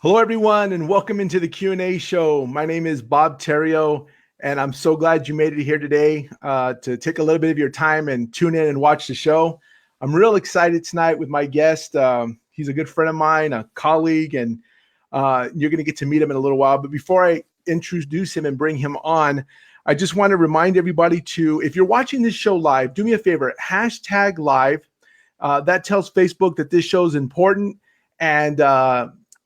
Hello, everyone, and welcome into the Q&A show. My name is Bob Theriot, and I'm so glad you made it here today to take a little bit of your time and tune in and watch the show. I'm real excited tonight with my guest. He's a good friend of mine, a colleague, and you're going to get to meet him in a little while. But before I introduce him and bring him on, I just want to remind everybody to, if you're watching this show live, do me a favor, hashtag live. That tells Facebook that this show is important, and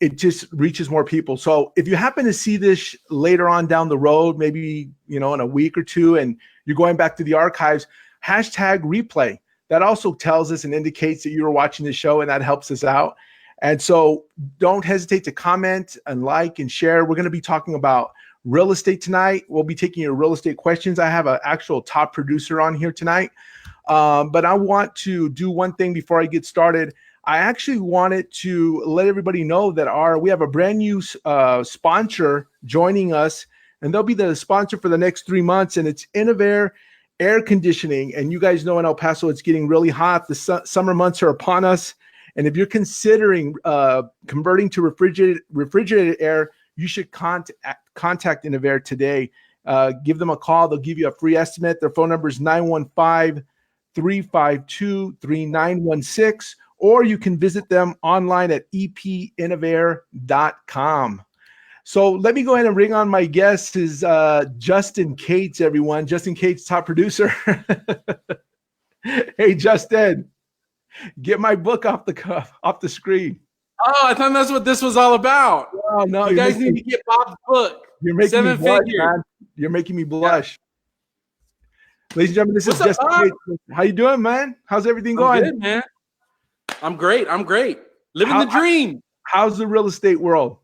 it just reaches more people. So if you happen to see this later on down the road, maybe, in a week or two, and you're going back to the archives, hashtag replay. That also tells us and indicates that you were watching the show, and that helps us out. And so don't hesitate to comment and like and share. We're going to be talking about real estate tonight. We'll be taking your real estate questions. I have an actual top producer on here tonight. But I want to do one thing before I get started. I actually wanted to let everybody know that we have a brand new sponsor joining us, and they'll be the sponsor for the next 3 months, and it's Innovair Air Conditioning. And you guys know in El Paso, it's getting really hot. The summer months are upon us. And if you're considering converting to refrigerated air, you should contact Innovair today. Give them a call. They'll give you a free estimate. Their phone number is 915-352-3916. Or you can visit them online at epinnovair.com. So let me go ahead and bring on my guest, is Justin Cates, everyone. Justin Cates, top producer. Hey, Justin, get my book off the screen. Oh, I thought that's what this was all about. Oh, no, you guys need to get Bob's book. You're making me blush, man. You're making me blush. Yeah. Ladies and gentlemen, this is Justin Cates. How you doing, man? How's everything going? Good, man. I'm great. Living the dream. How's the real estate world?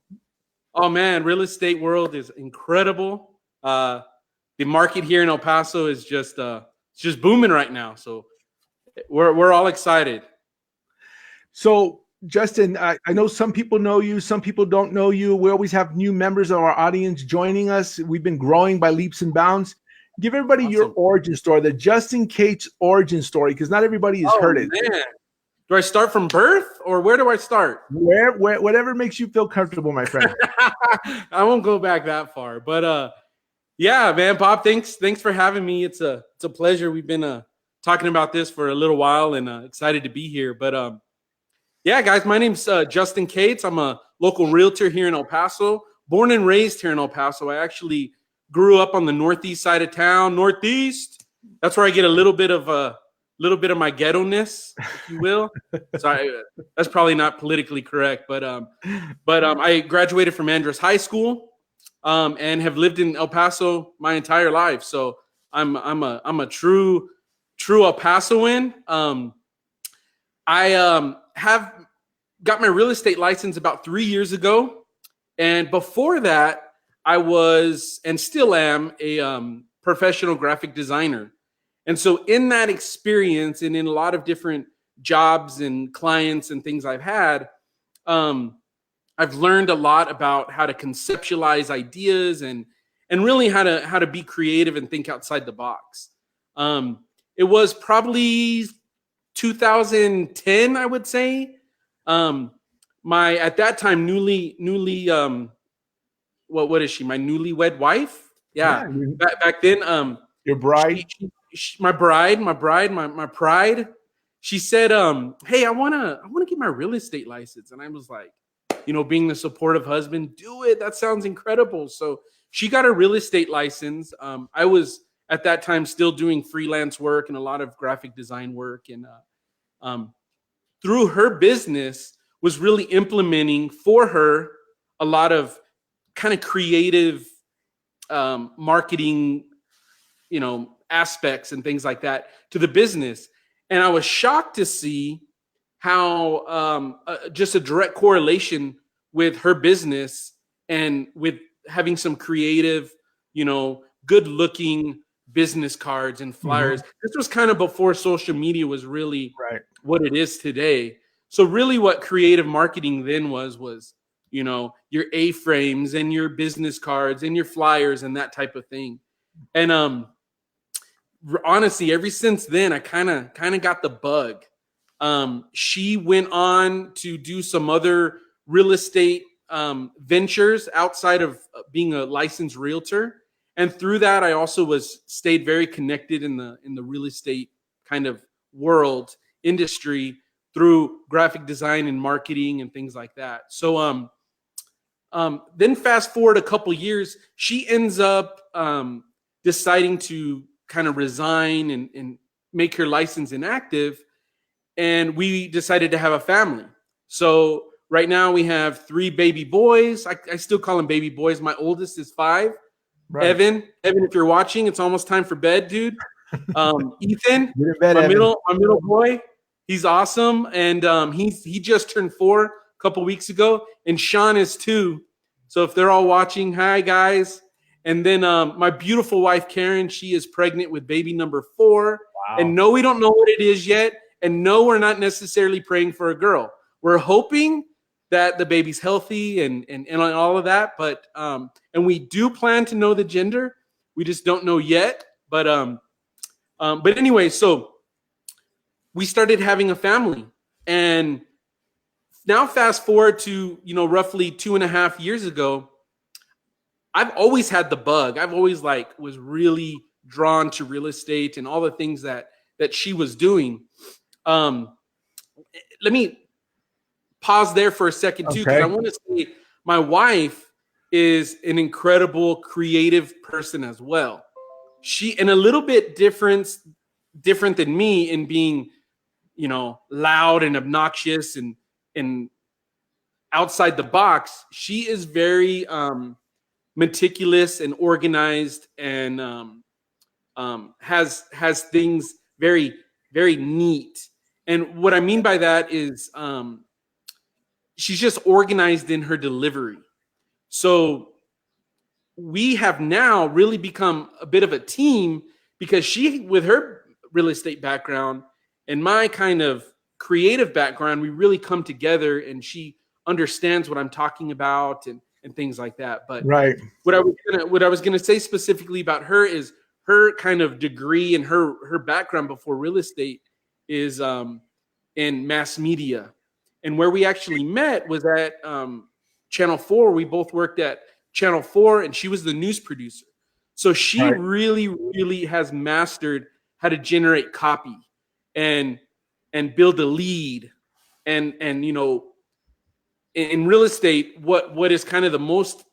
Oh, man, real estate world is incredible. The market here in El Paso is just booming right now. So we're all excited. So, Justin, I know some people know you, some people don't know you. We always have new members of our audience joining us. We've been growing by leaps and bounds. Give everybody your origin story, the Justin Cates origin story, because not everybody has heard it. Man. Do I start from birth, or where do I start? Whatever makes you feel comfortable, my friend. I won't go back that far, but yeah, man, Bob, thanks for having me. It's a pleasure. We've been talking about this for a little while, and excited to be here. But yeah, guys, my name's Justin Cates. I'm a local realtor here in El Paso, born and raised here in El Paso. I actually grew up on the northeast side of town, northeast. That's where I get a little bit of my ghetto-ness, if you will. Sorry, that's probably not politically correct, but I graduated from Andrus High School, and have lived in El Paso my entire life. So I'm a true El Pasoan. I have got my real estate license about 3 years ago, and before that, I was and still am a professional graphic designer. And so in that experience and in a lot of different jobs and clients and things I've had, I've learned a lot about how to conceptualize ideas and really how to be creative and think outside the box. It was probably 2010, I would say. My at that time newly what is she? My newlywed wife? Yeah. Back then, your bride. My pride. She said, "Hey, I wanna get my real estate license," and I was like, being the supportive husband, do it. That sounds incredible. So she got a real estate license. I was at that time still doing freelance work and a lot of graphic design work, and through her business was really implementing for her a lot of kind of creative marketing, aspects and things like that to the business. And I was shocked to see how just a direct correlation with her business and with having some creative, good looking business cards and flyers. Mm-hmm. This was kind of before social media was really what it is today. So really what creative marketing then was, your A-frames and your business cards and your flyers and that type of thing. And honestly, ever since then, I kind of got the bug. She went on to do some other real estate ventures outside of being a licensed realtor, and through that, I also stayed very connected in the real estate kind of world industry through graphic design and marketing and things like that. So then fast forward a couple years, she ends up deciding to kind of resign and make her license inactive, and we decided to have a family. So right now we have 3 baby boys. I still call them baby boys. My oldest is 5. Right. Evan, if you're watching, it's almost time for bed, dude. Ethan, Get in bed, my Evan. middle boy, he's awesome, and he just turned 4 a couple weeks ago, and Sean is 2. So if they're all watching, hi guys. And then my beautiful wife Karen, she is pregnant with baby number 4. Wow. And no, we don't know what it is yet, and no, we're not necessarily praying for a girl. We're hoping that the baby's healthy and all of that, but and we do plan to know the gender. We just don't know yet. But anyway, so we started having a family, and now fast forward to roughly 2.5 years ago. I've always had the bug. I've always was really drawn to real estate and all the things that she was doing. Let me pause there for a second too, because I want to say my wife is an incredible creative person as well. She, and a little bit different than me in being, loud and obnoxious and outside the box. She is very meticulous and organized, and has things very, very neat. And what I mean by that is she's just organized in her delivery. So we have now really become a bit of a team, because she, with her real estate background and my kind of creative background, we really come together, and she understands what I'm talking about and things like that. But right. What I was gonna say specifically about her is her kind of degree and her background before real estate is in mass media. And where we actually met was at Channel 4. We both worked at Channel 4, and she was the news producer. So she really, really has mastered how to generate copy and build a lead. And in real estate, what is kind of the most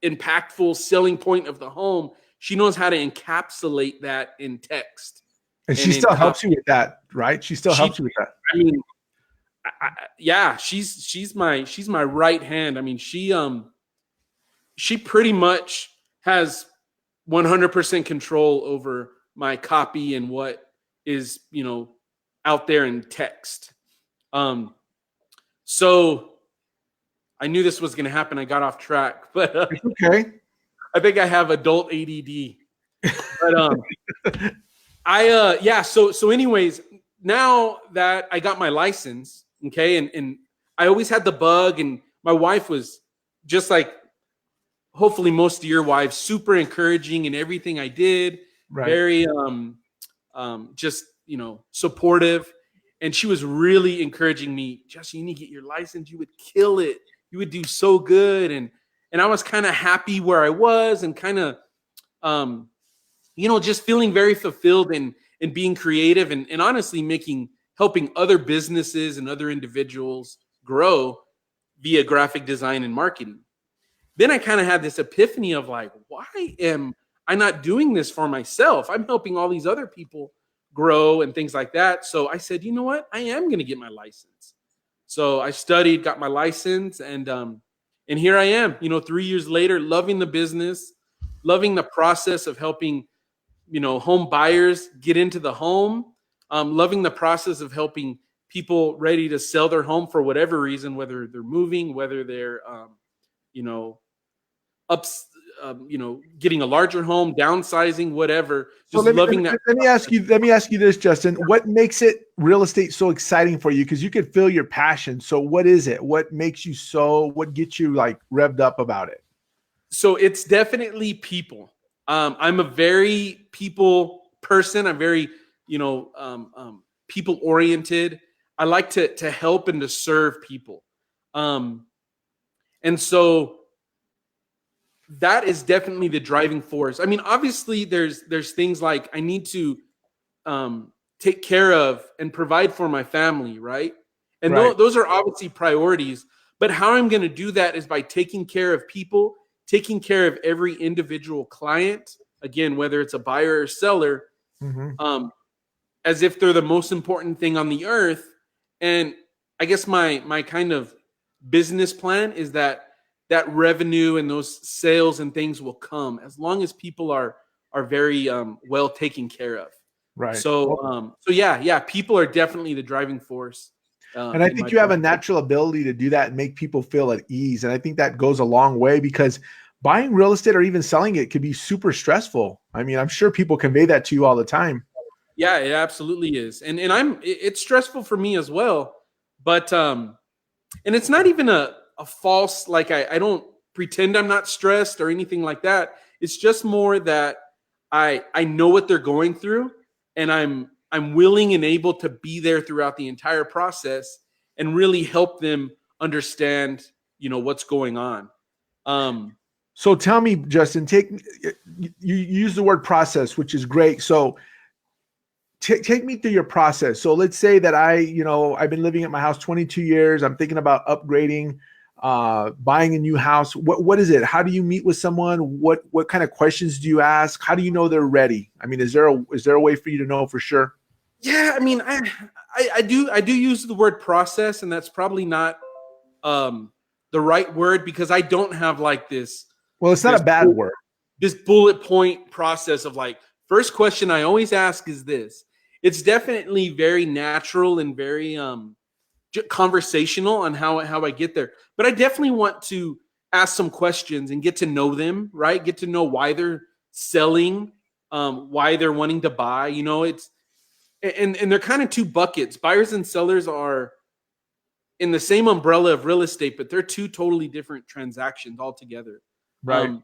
impactful selling point of the home, she knows how to encapsulate that in text. And she still helps you with that, right? She still helps you with that. I mean, yeah, she's my right hand. I mean, she pretty much has 100% control over my copy and what is, out there in text. So I knew this was going to happen. I got off track, but okay. I think I have adult ADD. But So anyways, now that I got my license, okay, and I always had the bug, and my wife was just like, hopefully most of your wives, super encouraging in everything I did, very just supportive, and she was really encouraging me. Justin, you need to get your license. You would kill it. You would do so good, and I was kind of happy where I was, and kind of just feeling very fulfilled in being creative, and honestly helping other businesses and other individuals grow via graphic design and marketing. Then I kind of had this epiphany of like, why am I not doing this for myself? I'm helping all these other people grow and things like that. So I said, you know what? I am going to get my license. So I studied, got my license, and here I am, 3 years later, loving the business, loving the process of helping, home buyers get into the home, loving the process of helping people ready to sell their home for whatever reason, whether they're moving, whether they're, getting a larger home, downsizing, whatever. Just loving that. Let me ask you this, Justin. What makes real estate so exciting for you? Because you could feel your passion. So what is it? What makes you what gets you like revved up about it? So it's definitely people. I'm a very people person. I'm very, people oriented. I like to help and to serve people. And so that is definitely the driving force. I mean, obviously there's things like I need to take care of and provide for my family, right? And Right. those are obviously priorities. But how I'm going to do that is by taking care of people, taking care of every individual client. Again, whether it's a buyer or seller, Mm-hmm. um, as if they're the most important thing on the earth. And I guess my kind of business plan is that that revenue and those sales and things will come as long as people are very well taken care of. Right. So Well, so yeah, people are definitely the driving force and I in my think you have a plan. natural ability to do that and make people feel at ease. And I think that goes a long way because buying real estate or even selling it could be super stressful. I mean, I'm sure people convey that to you all the time. Yeah, it absolutely is. And it's stressful for me as well. But and it's not even a false, like I don't pretend I'm not stressed or anything like that. It's just more that I know what they're going through, and I'm willing and able to be there throughout the entire process and really help them understand, what's going on. Um, So tell me, Justin, you use the word process, which is great. So take me through your process. So let's say that I've been living at my house 22 years. I'm thinking about upgrading, buying a new house. What is it? How do you meet with someone? What kind of questions do you ask? How do you know they're ready? I mean, is there a way for you to know for sure? yeah, I mean, I do use the word process, and that's probably not um, the right word because I don't have like Well, it's not a this bad word. this bullet point process of like first question I always ask is this. It's definitely very natural and very conversational on how I get there. But I definitely want to ask some questions and get to know them, right? Get to know why they're selling, why they're wanting to buy. It's and they're kind of two buckets. Buyers and sellers are in the same umbrella of real estate, but they're two totally different transactions altogether. Right. Um,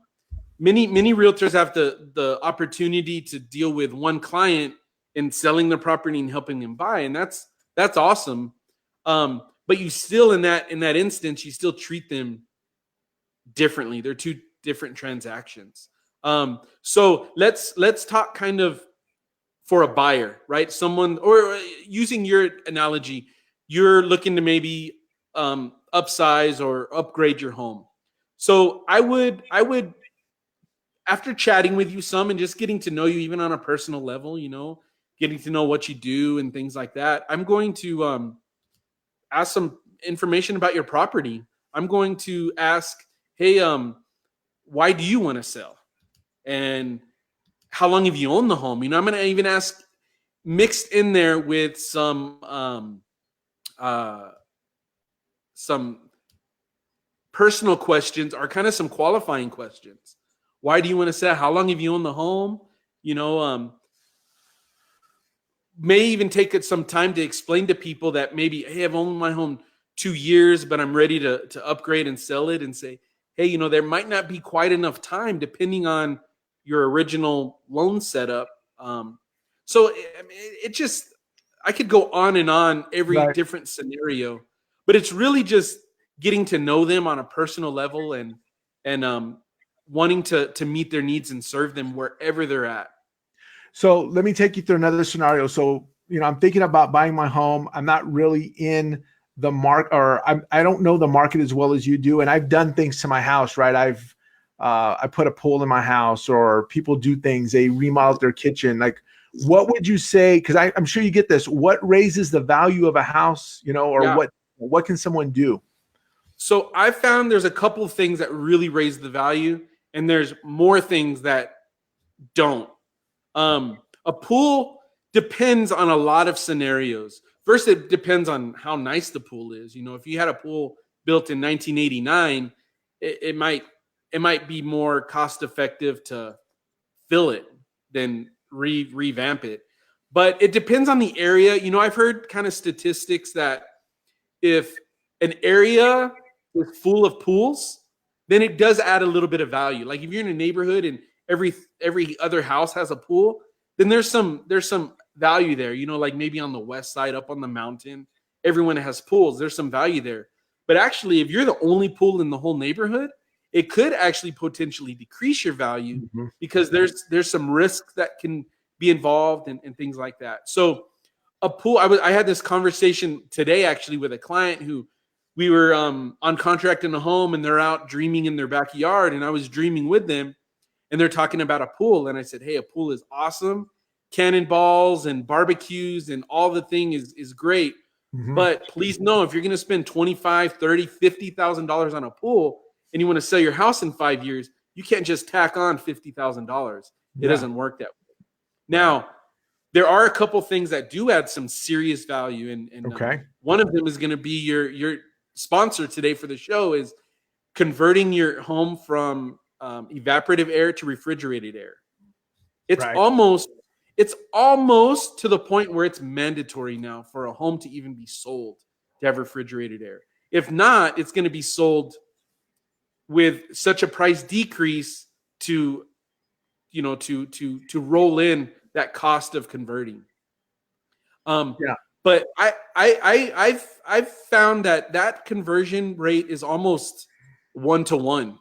many realtors have the opportunity to deal with one client in selling the property and helping them buy, and that's awesome. But you still in that instance, you still treat them differently. They're two different transactions. So let's talk kind of for a buyer, right? Someone, or using your analogy, you're looking to maybe upsize or upgrade your home. So I would after chatting with you some and just getting to know you even on a personal level, getting to know what you do and things like that, I'm going to ask some information about your property. I'm going to ask, hey, why do you want to sell? And how long have you owned the home? I'm going to even ask mixed in there with uh, some personal questions or kind of some qualifying questions. Why do you want to sell? How long have you owned the home? You know, may even take it some time to explain to people that maybe, hey, I've owned my home 2 years, but I'm ready to upgrade and sell it, and say, hey, there might not be quite enough time depending on your original loan setup. So it just, I could go on and on every Right. different scenario, but it's really just getting to know them on a personal level and wanting to meet their needs and serve them wherever they're at. So let me take you through another scenario. So, I'm thinking about buying my home. I'm not really in the market, or I don't know the market as well as you do. And I've done things to my house, right? I put a pool in my house, or people do things, they remodeled their kitchen. Like, what would you say? Because I'm sure you get this. What raises the value of a house, or Yeah. what can someone do? So I found there's a couple of things that really raise the value, and there's more things that don't. A pool depends on a lot of scenarios. First, it depends on how nice the pool is. If you had a pool built in 1989, it might be more cost effective to fill it than revamp it. But it depends on the area. I've heard kind of statistics that if an area is full of pools, then it does add a little bit of value. Like if you're in a neighborhood and every other house has a pool, then there's some value there. Like maybe on the west side up on the mountain, everyone has pools. There's some value there. But actually, if you're the only pool in the whole neighborhood, it could actually potentially decrease your value because there's some risks that can be involved and things like that. So a pool, I had this conversation today actually with a client who we were on contract in a home, and they're out dreaming in their backyard, and I was dreaming with them, and they're talking about a pool, and I said, hey, a pool is awesome. Cannonballs and barbecues and all the thing is great. But please know, if you're going to spend $25,000, $30,000, $50,000 on a pool and you want to sell your house in 5 years, you can't just tack on $50,000. It doesn't work that way. Now, there are a couple things that do add some serious value, and one of them is going to be your sponsor today for the show is converting your home from evaporative air to refrigerated air. It's almost to the point where it's mandatory now for a home to even be sold to have refrigerated air. If not, it's going to be sold with such a price decrease to roll in that cost of converting. But I've found that conversion rate is almost 1-to-1.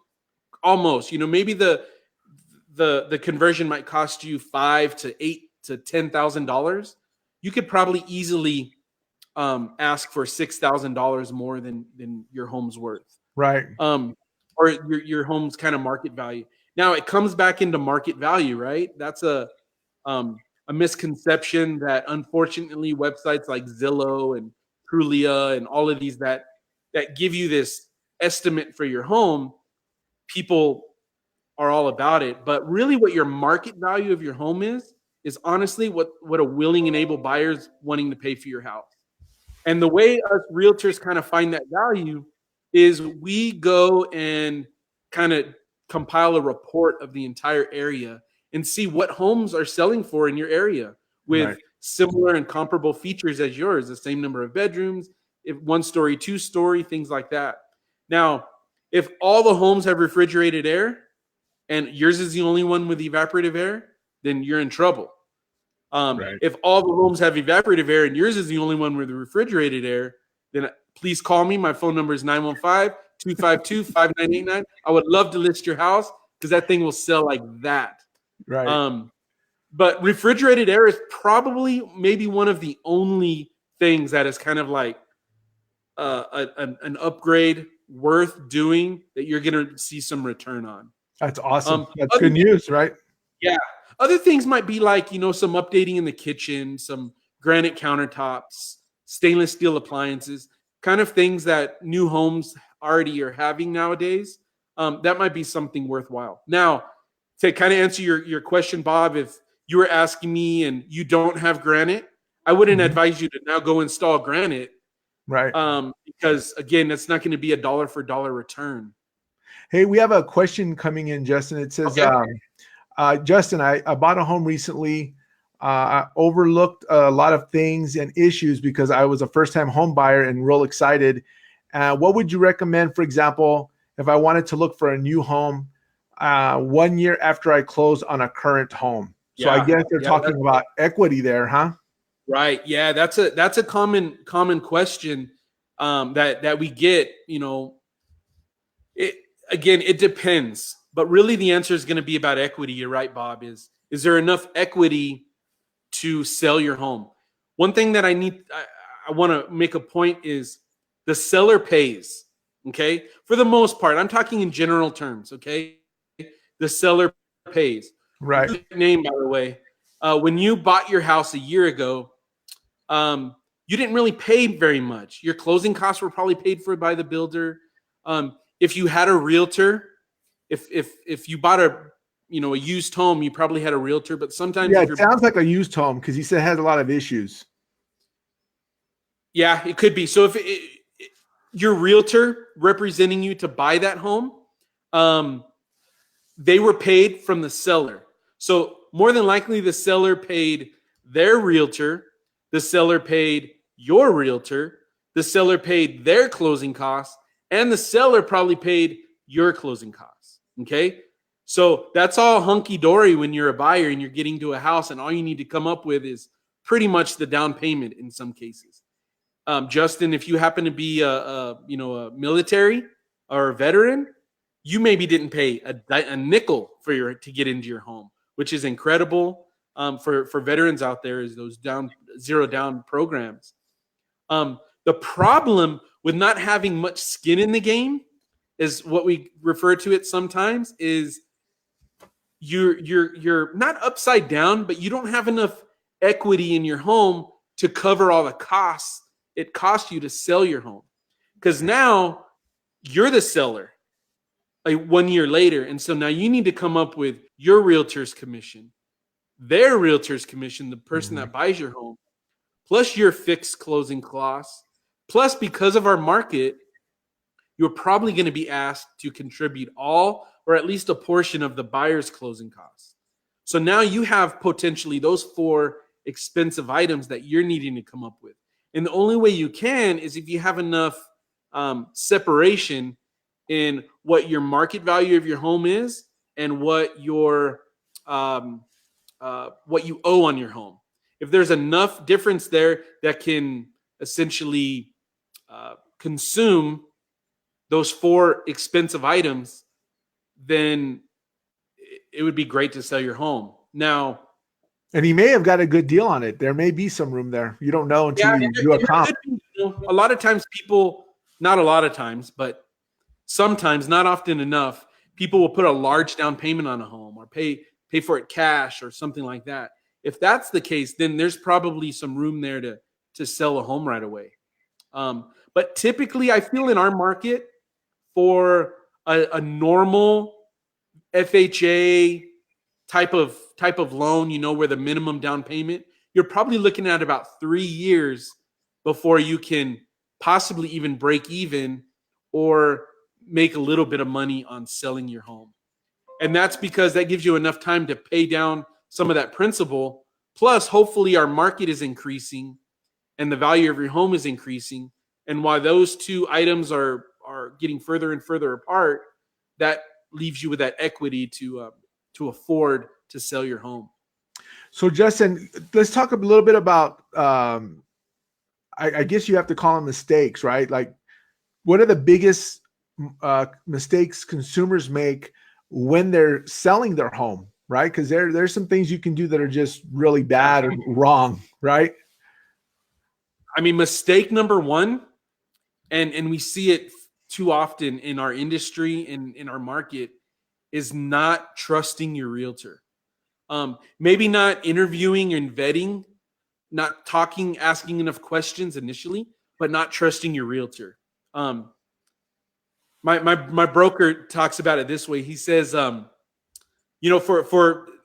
Almost, maybe the conversion might cost you $5,000 to $8,000 to $10,000. You could probably easily ask for $6,000 more than your home's worth, right? Or your home's kind of market value. Now it comes back into market value, right? That's a misconception that unfortunately websites like Zillow and Trulia and all of these that give you this estimate for your home, people are all about it. But really what your market value of your home is honestly what a willing and able buyer is wanting to pay for your house. And the way us realtors kind of find that value is we go and kind of compile a report of the entire area and see what homes are selling for in your area with similar and comparable features as yours, the same number of bedrooms, if 1-story, 2-story, things like that. Now, if all the homes have refrigerated air and yours is the only one with evaporative air, then you're in trouble. If all the homes have evaporative air and yours is the only one with refrigerated air, then please call me. My phone number is 915-252-5989. I would love to list your house because that thing will sell like that. But refrigerated air is probably maybe one of the only things that is kind of like an upgrade worth doing that you're going to see some return on. That's awesome. That's good news, right? Yeah. Other things might be like, some updating in the kitchen, some granite countertops, stainless steel appliances, kind of things that new homes already are having nowadays. That might be something worthwhile. Now, to kind of answer your question, Bob, if you were asking me and you don't have granite, I wouldn't advise you to now go install granite. Because again, that's not going to be a dollar for dollar return. Hey, we have a question coming in, Justin. It says, Justin, I bought a home recently. I overlooked a lot of things and issues because I was a first-time home buyer and real excited. What would you recommend, for example, if I wanted to look for a new home 1 year after I close on a current home? So I guess they're talking about equity there, huh? Right. Yeah, that's a common question that we get. It depends, but really the answer is going to be about equity. You're right, Bob. Is there enough equity to sell your home? One thing that I want to make a point is the seller pays. Okay, for the most part, I'm talking in general terms. Okay, the seller pays. Right. Name, by the way, when you bought your house a year ago, you didn't really pay very much. Your closing costs were probably paid for by the builder. If you had a realtor, if you bought a used home, you probably had a realtor. But sometimes, it sounds like a used home because he said it has a lot of issues. Yeah, it could be. So if your realtor representing you to buy that home, they were paid from the seller. So more than likely, the seller paid their realtor, the seller paid your realtor, the seller paid their closing costs, and the seller probably paid your closing costs. Okay, so that's all hunky-dory when you're a buyer and you're getting to a house, and all you need to come up with is pretty much the down payment in some cases. Justin, if you happen to be a military or a veteran, you maybe didn't pay a nickel to get into your home, which is incredible for veterans out there. Is those zero down programs. The problem with not having much skin in the game is what we refer to it sometimes is you're not upside down, but you don't have enough equity in your home to cover all the costs it costs you to sell your home. Because now you're the seller like 1 year later. And so now you need to come up with your realtor's commission, their realtor's commission, the person that buys your home, plus your fixed closing costs. Plus, because of our market, you're probably going to be asked to contribute all or at least a portion of the buyer's closing costs. So now you have potentially those 4 expensive items that you're needing to come up with. And the only way you can is if you have enough separation in what your market value of your home is and what your what you owe on your home. If there's enough difference there that can essentially consume those 4 expensive items, then it would be great to sell your home. Now, and he may have got a good deal on it. There may be some room there. You don't know until you do a comp. A lot of times people, not a lot of times, but sometimes, not often enough, people will put a large down payment on a home or pay for it cash or something like that. If that's the case, then there's probably some room there to sell a home right away. But typically, I feel in our market for a normal FHA type of loan, where the minimum down payment, you're probably looking at about 3 years before you can possibly even break even or make a little bit of money on selling your home. And that's because that gives you enough time to pay down some of that principal. Plus, hopefully our market is increasing and the value of your home is increasing. And while those 2 items are getting further and further apart, that leaves you with that equity to afford to sell your home. So Justin, let's talk a little bit about, I guess you have to call them mistakes, right? Like, what are the biggest mistakes consumers make when they're selling their home, right? Because there's some things you can do that are just really bad or wrong, right? I mean, mistake number 1, and we see it too often in our industry and in our market, is not trusting your realtor. Maybe not interviewing and vetting, not talking, asking enough questions initially, but not trusting your realtor. My broker talks about it this way. He says, for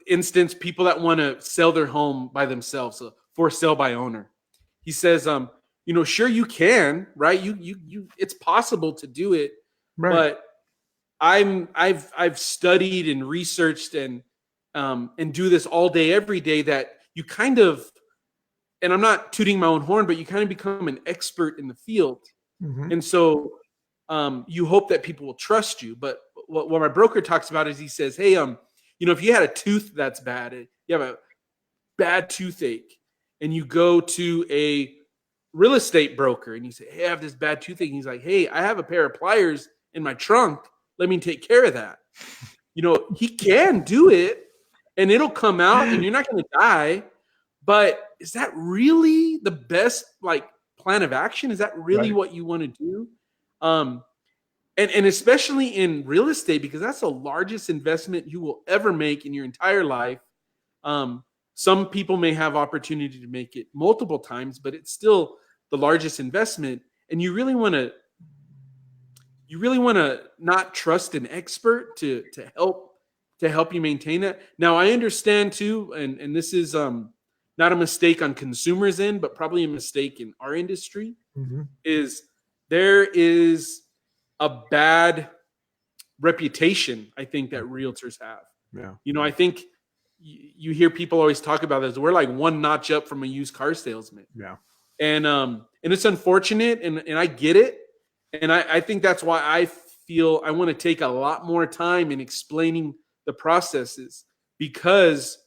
instance, people that want to sell their home by themselves, for sale by owner. He says, sure you can, right? You it's possible to do it, Right. but I've studied and researched and do this all day, every day, that you kind of, and I'm not tooting my own horn, but you kind of become an expert in the field. Mm-hmm. And so you hope that people will trust you. But what my broker talks about is he says, hey, if you had a tooth that's bad, you have a bad toothache, and you go to a real estate broker and you say, hey, I have this bad toothache. And he's like, hey, I have a pair of pliers in my trunk. Let me take care of that. He can do it and it'll come out and you're not going to die. But is that really the best plan of action? Is that really what you want to do? And especially in real estate, because that's the largest investment you will ever make in your entire life. Some people may have opportunity to make it multiple times, but it's still the largest investment. And you really want to not trust an expert to help you maintain that. Now, I understand too, and this is not a mistake on consumers' end, but probably a mistake in our industry, is there is a bad reputation, I think, that realtors have. Yeah. I think you hear people always talk about this. We're like one notch up from a used car salesman. Yeah. And it's unfortunate, and I get it. And I think that's why I feel I want to take a lot more time in explaining the processes, because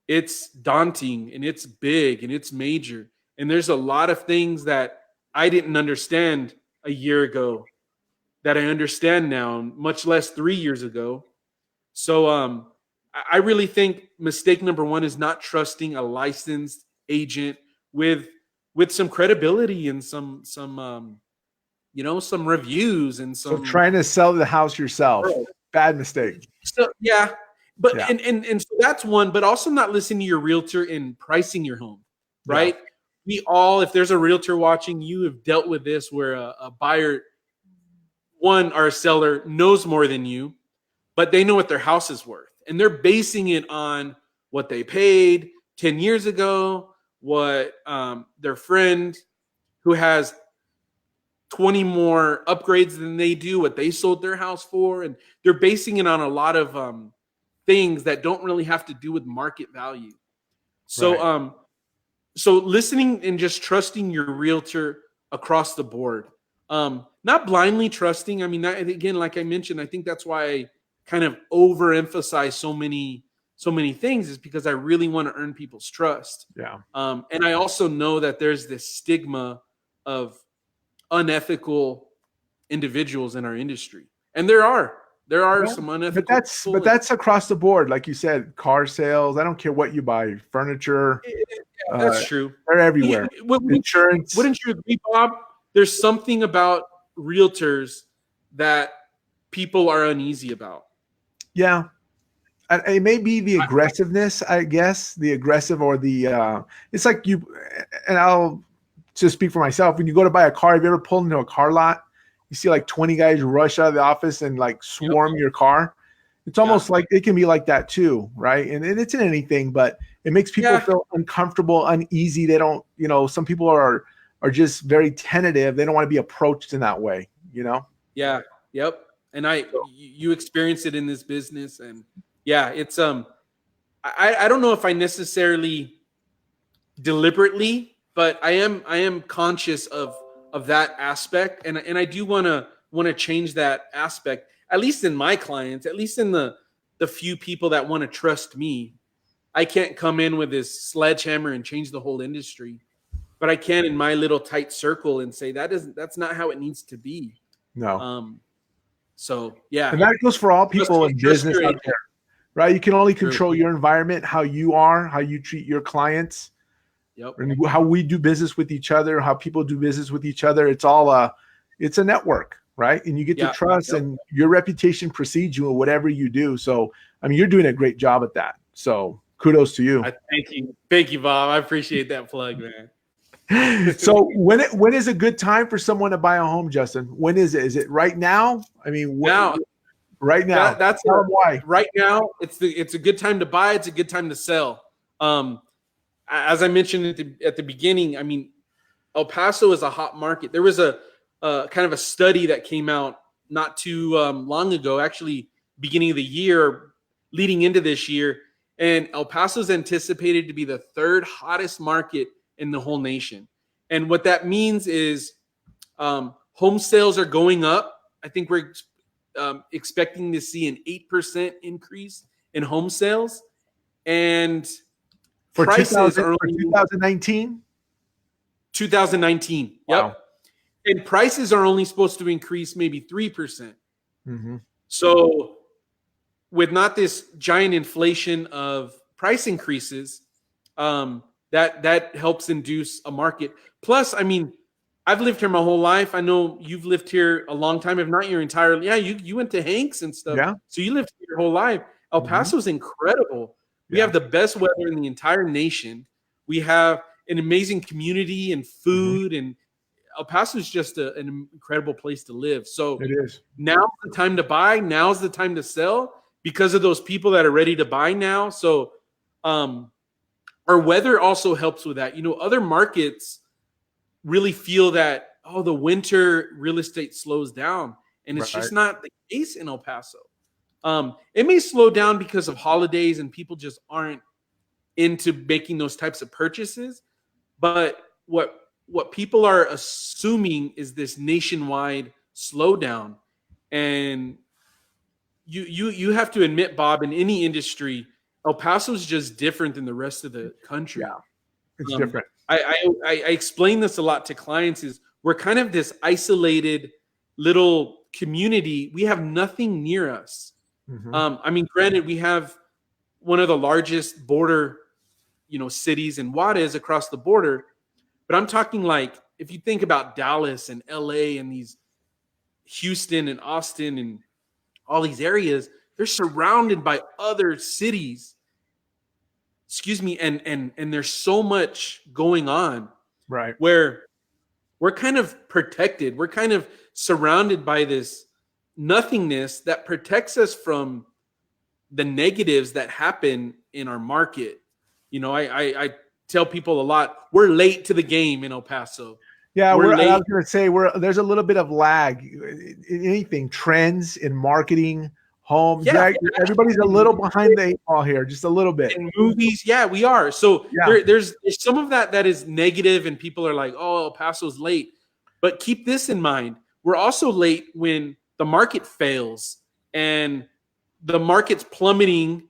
it's daunting and it's big and it's major. And there's a lot of things that I didn't understand a year ago that I understand now, much less 3 years ago. So I really think mistake number one is not trusting a licensed agent with with some credibility and some reviews and So some. trying to sell the house yourself, bad mistake. So yeah, but Yeah. and so that's one. But also not listening to your realtor in pricing your home, Yeah. right? We all, if there's a realtor watching, you have dealt with this where a buyer, one, or a seller knows more than you, but they know what their house is worth, and they're basing it on what they paid 10 years ago, what their friend who has 20 more upgrades than they do, what they sold their house for, and they're basing it on a lot of things that don't really have to do with market value. So Right. so listening and just trusting your realtor across the board. Not blindly trusting. I mean, that, again, like I mentioned, I think that's why I kind of overemphasize so many things, is because I really want to earn people's trust. Yeah. And I also know that there's this stigma of unethical individuals in our industry, and there are Yeah. some But unethical that's people. but that's across the board. Like you said, car sales. I don't care what you buy, furniture, That's uh, true. they're everywhere. Insurance. Wouldn't you agree, Bob? There's something about realtors that people are uneasy about. Yeah. It may be the aggressiveness, I guess, the aggressive or it's like you, and I'll just speak for myself. When you go to buy a car, have you ever pulled into a car lot? You see like 20 guys rush out of the office and like Yep. swarm your car. It's almost like it can be like that too, right? And it's in anything, but it makes people Yeah. feel uncomfortable, uneasy. They don't, some people are just very tentative. They don't want to be approached in that way, Yeah. Yep. And you experience it in this business, and yeah, it's I don't know if I necessarily deliberately, but I am conscious of that aspect, and I do want to change that aspect, at least in my clients, at least in the few people that want to trust me. I can't come in with this sledgehammer and change the whole industry, but I can in my little tight circle and say that's not how it needs to be. No. Um, so yeah, And that goes for all people in trust business your out agent. there, right? You can only True. control your environment, how you are, how you treat your clients, Yep. and how we do business with each other, how people do business with each other. It's a network, right? And you get to Yeah. trust, Yep. and your reputation precedes you in whatever you do. So, I mean, you're doing a great job at that. So, kudos to you. Thank you, Bob. I appreciate that plug, man. So, when is a good time for someone to buy a home, Justin? When is it? Is it right now? I mean, Now, right now. that's Tell them why. right now. It's a good time to buy. It's a good time to sell. As I mentioned at the beginning, I mean, El Paso is a hot market. There was a kind of a study that came out not too long ago, actually beginning of the year, leading into this year, and El Paso is anticipated to be the third hottest market in the whole nation. And what that means is home sales are going up. I think we're expecting to see an 8% increase in home sales, and For prices 2000, are for only 2019? 2019. Wow. Yep. And prices are only supposed to increase maybe 3%. Mm-hmm. So with not this giant inflation of price increases, that helps induce a market. Plus, I mean, I've lived here my whole life. I know you've lived here a long time, if not your entire. Yeah, you went to Hanks and stuff. Yeah. So you lived here your whole life. El Mhm. Paso is incredible. We Yeah. have the best weather in the entire nation. We have an amazing community and food, and El Paso is just an incredible place to live. So It is. now's the time to buy. Now's the time to sell because of those people that are ready to buy now. So, our weather also helps with that. Other markets really feel that, the winter real estate slows down, and it's just not the case in El Paso. It may slow down because of holidays and people just aren't into making those types of purchases. But what people are assuming is this nationwide slowdown, and you have to admit, Bob, in any industry, El Paso is just different than the rest of the country. Yeah. It's different. I explain this a lot to clients: is we're kind of this isolated little community. We have nothing near us. I mean, granted, we have one of the largest border, cities in Juarez across the border, but I'm talking like if you think about Dallas and LA and these Houston and Austin and all these areas, they're surrounded by other cities. Excuse me, and there's so much going on, Right. where we're kind of protected. We're kind of surrounded by this nothingness that protects us from the negatives that happen in our market. I tell people a lot, we're late to the game in El Paso. Yeah, We're I late. was going to say there's a little bit of lag. Anything trends in marketing, homes. Yeah, Everybody's a little behind the eight ball here, just a little bit. in movies, yeah, we are. So Yeah. there's some of that is negative, and people are like, "Oh, El Paso's late." But keep this in mind: we're also late when the market fails and the market's plummeting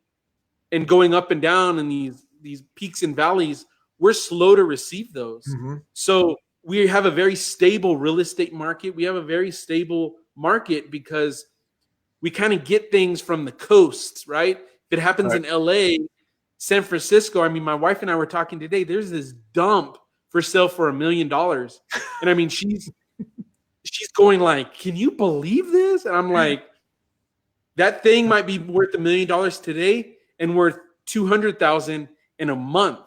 and going up and down, and these peaks and valleys. We're slow to receive those. So we have a very stable real estate market. We have a very stable market because we kind of get things from the coast, right? If it happens in LA, San Francisco, I mean, my wife and I were talking today, there's this dump for sale for $1 million. And I mean, she's going like, can you believe this? And I'm like, that thing might be worth $1 million today and worth 200,000 in a month.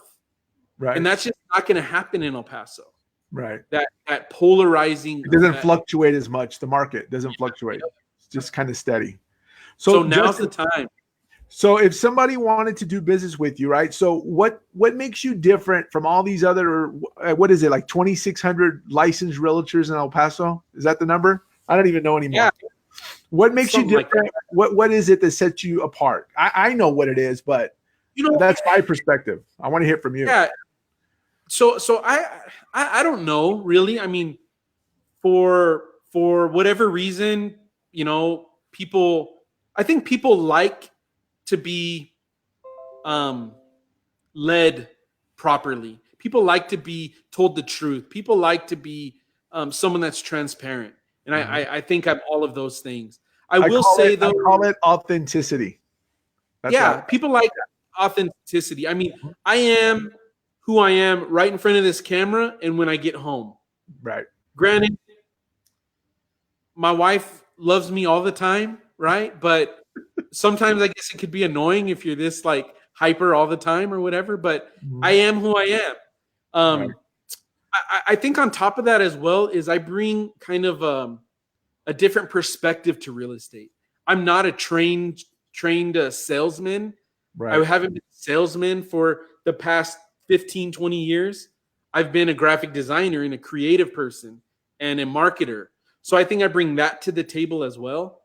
Right. And that's just not going to happen in El Paso. Right. That polarizing. It doesn't fluctuate as much. The market doesn't fluctuate. It's just kind of steady. So now's the time. So if somebody wanted to do business with you, right? So what makes you different from all these other, what is it, like 2,600 licensed realtors in El Paso? Is that the number? I don't even know anymore. Yeah. What makes you different? Like what is it that sets you apart? I know what it is, but that's my perspective. I want to hear from you. Yeah. So I don't know really. I mean, for whatever reason, I think people like to be led properly. People like to be told the truth. People like to be someone that's transparent. And I think I'm all of those things. I call it authenticity. People like authenticity. I mean, I am who I am right in front of this camera and when I get home. Right. Granted, my wife loves me all the time, right? But sometimes I guess it could be annoying if you're this like hyper all the time or whatever, but I am who I am. Right. I think on top of that as well is I bring kind of a different perspective to real estate. I'm not a trained salesman. Right. I haven't been a salesman for the past 15, 20 years. I've been a graphic designer and a creative person and a marketer. So I think I bring that to the table as well.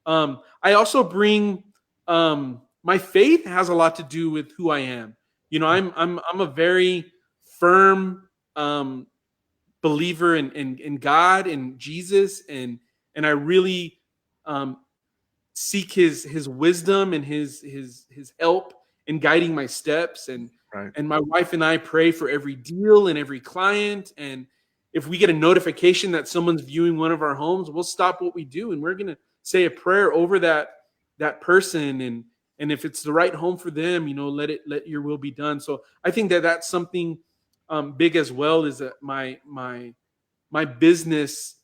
I also bring my faith has a lot to do with who I am. I'm a very firm believer in God and Jesus, and I really seek his wisdom and his help in guiding my steps. And my wife and I pray for every deal and every client. And if we get a notification that someone's viewing one of our homes, we'll stop what we do and we're going to say a prayer over that person. And if it's the right home for them, let your will be done. So I think that's something big as well, is that my business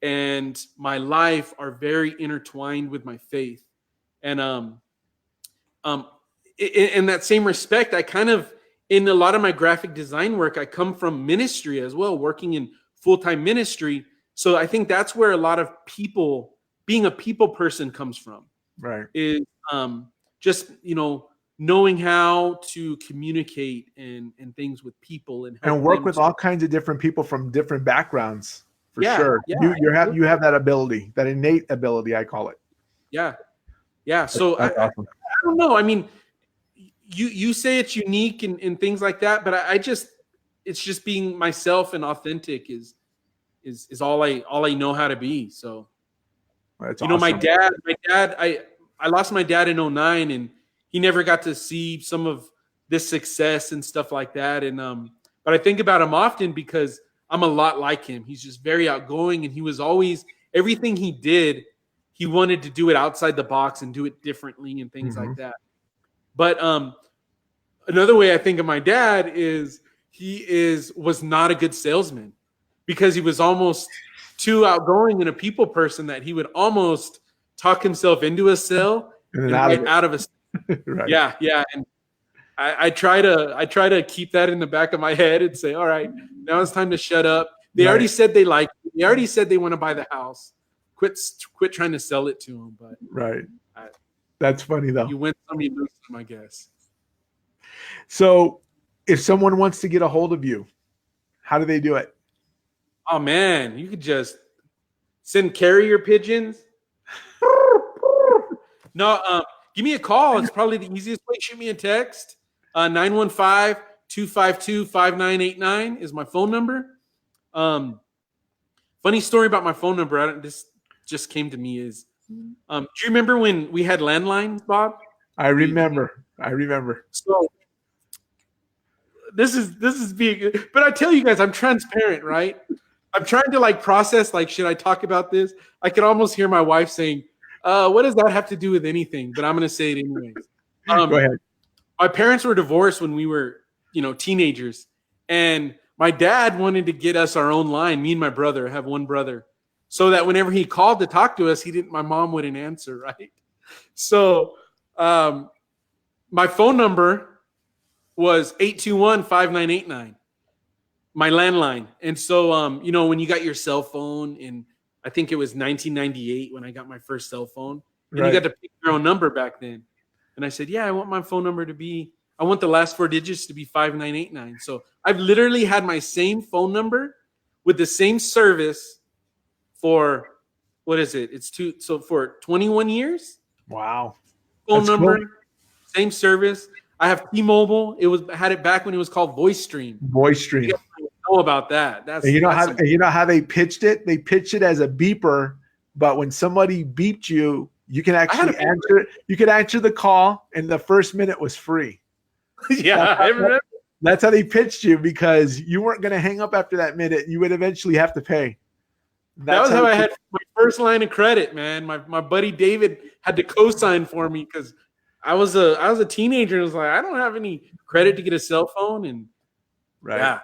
and my life are very intertwined with my faith. And in that same respect, I kind of, in a lot of my graphic design work, I come from ministry as well, working in full-time ministry. So I think that's where a lot of people, being a people person comes from. Right. Is just, knowing how to communicate and things with people and work with all kinds of different people from different backgrounds. For sure. Yeah, you have that ability, that innate ability, I call it. Yeah. Yeah. So that's awesome. I don't know. I mean, you say it's unique and things like that, but it's just being myself and authentic is all I know how to be. So, that's awesome. My dad, I lost my dad in 2009, and he never got to see some of this success and stuff like that. And, but I think about him often because I'm a lot like him. He's just very outgoing, and he was always everything he did, he wanted to do it outside the box and do it differently and things like that. But another way I think of my dad is was not a good salesman because he was almost too outgoing and a people person that he would almost talk himself into a sale and out of a right. Yeah. And I try to keep that in the back of my head and say, all right, now it's time to shut up. They already said they like it. They already said they want to buy the house. Quit trying to sell it to them. But right. That's funny though. You win some, you lose some, I guess. So if someone wants to get a hold of you, how do they do it? Oh man, you could just send carrier pigeons. No, give me a call. It's probably the easiest way. Shoot me a text. 915-252-5989 is my phone number. Funny story about my phone number. This just came to me is, do you remember when we had landlines, Bob? I remember. So this is being, but I tell you guys, I'm transparent, right? I'm trying to like process, like, should I talk about this? I could almost hear my wife saying, what does that have to do with anything? But I'm going to say it anyways. Go ahead. My parents were divorced when we were, teenagers. And my dad wanted to get us our own line. Me and my brother, I have one brother. So that whenever he called to talk to us, my mom wouldn't answer, right? So my phone number was 821-5989, my landline. And so, when you got your cell phone, and I think it was 1998 when I got my first cell phone, and you got to pick your own number back then. And I said, yeah, I want my phone number I want the last 4 digits to be 5989. So I've literally had my same phone number with the same service for, what is it? So for 21 years. Wow. Phone number, cool. Same service. I have T-Mobile. I had it back when it was called VoiceStream. VoiceStream. You know about that. You know how they pitched it? They pitched it as a beeper, but when somebody beeped you, you can actually answer. You could answer the call, and the first minute was free. Yeah, I remember. That's how they pitched you, because you weren't going to hang up after that minute. You would eventually have to pay. That was how I had my first line of credit, man. My buddy David had to co-sign for me because I was a teenager and was like, I don't have any credit to get a cell phone, and yeah,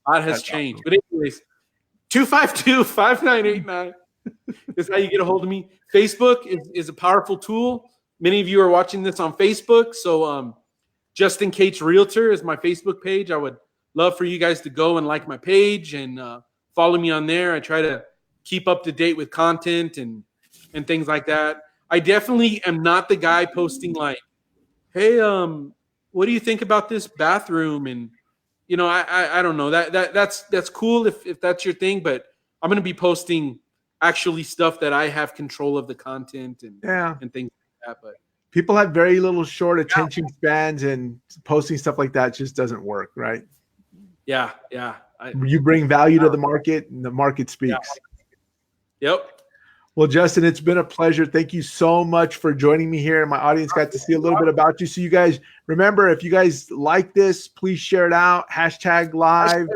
a lot has changed. Awesome. But anyways, 252-5989 is how you get a hold of me. Facebook is a powerful tool. Many of you are watching this on Facebook, so Justin Cates Realtor is my Facebook page. I would love for you guys to go and like my page and follow me on there. I try to keep up to date with content and things like that. I definitely am not the guy posting like, hey, what do you think about this bathroom? And I don't know. That's cool if that's your thing, but I'm going to be posting actually stuff that I have control of the content and things like that. But people have very little short attention spans, and posting stuff like that just doesn't work, right? Yeah. You bring value to the market, and the market speaks. Yeah. Yep. Well, Justin, it's been a pleasure. Thank you so much for joining me here. My audience got to see a little bit about you. So you guys, remember, if you guys like this, please share it out. Hashtag live,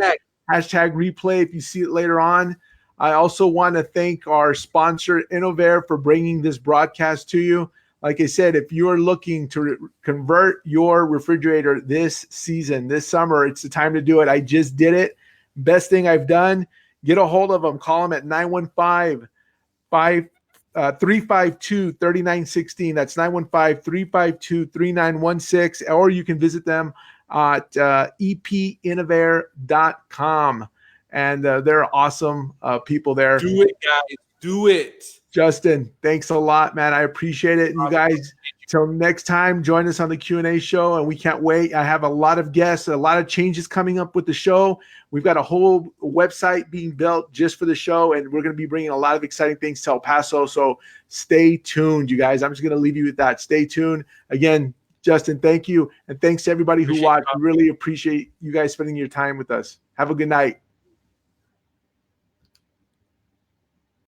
hashtag replay if you see it later on. I also want to thank our sponsor, Innovair, for bringing this broadcast to you. Like I said, if you're looking to convert your refrigerator this season, this summer, it's the time to do it. I just did it. Best thing I've done. Get a hold of them. Call them at 915-352-3916. That's 915-352-3916. Or you can visit them at epinnovair.com. And they're awesome people there. Do it, guys. Do it. Justin, thanks a lot, man. I appreciate it. And you guys, till next time, join us on the Q&A show, and we can't wait. I have a lot of guests, a lot of changes coming up with the show. We've got a whole website being built just for the show, and we're going to be bringing a lot of exciting things to El Paso. So stay tuned, you guys. I'm just going to leave you with that. Stay tuned. Again, Justin, thank you. And thanks to everybody who watched. We really appreciate you guys spending your time with us. Have a good night.